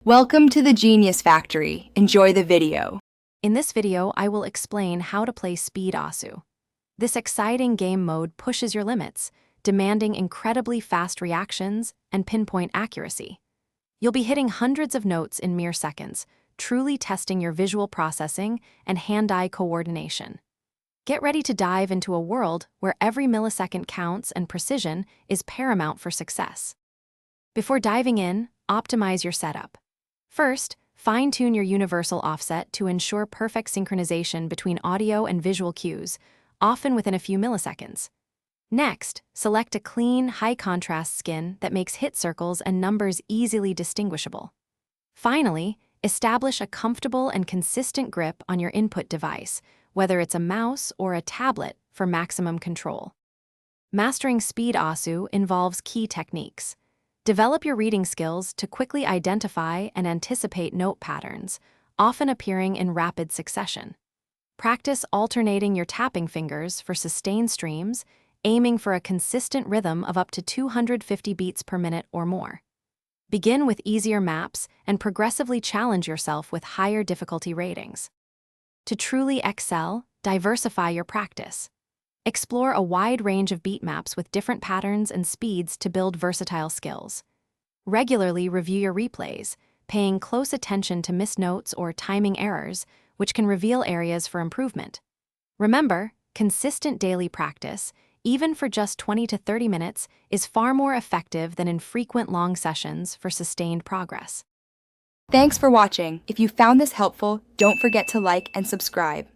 Welcome to the Genius Factory. Enjoy the video. In this video, I will explain how to play Speed Asu. This exciting game mode pushes your limits, demanding incredibly fast reactions and pinpoint accuracy. You'll be hitting hundreds of notes in mere seconds, truly testing your visual processing and hand-eye coordination. Get ready to dive into a world where every millisecond counts and precision is paramount for success. Before diving in, optimize your setup. First, fine-tune your universal offset to ensure perfect synchronization between audio and visual cues, often within a few milliseconds. Next, select a clean, high-contrast skin that makes hit circles and numbers easily distinguishable. Finally, establish a comfortable and consistent grip on your input device, whether it's a mouse or a tablet, for maximum control. Mastering Speed Asu involves key techniques. Develop your reading skills to quickly identify and anticipate note patterns, often appearing in rapid succession. Practice alternating your tapping fingers for sustained streams, aiming for a consistent rhythm of up to 250 beats per minute or more. Begin with easier maps and progressively challenge yourself with higher difficulty ratings. To truly excel, diversify your practice. Explore a wide range of beat maps with different patterns and speeds to build versatile skills. Regularly review your replays, paying close attention to missed notes or timing errors, which can reveal areas for improvement. Remember, consistent daily practice, even for just 20 to 30 minutes, is far more effective than infrequent long sessions for sustained progress. Thanks for watching. If you found this helpful, don't forget to like and subscribe.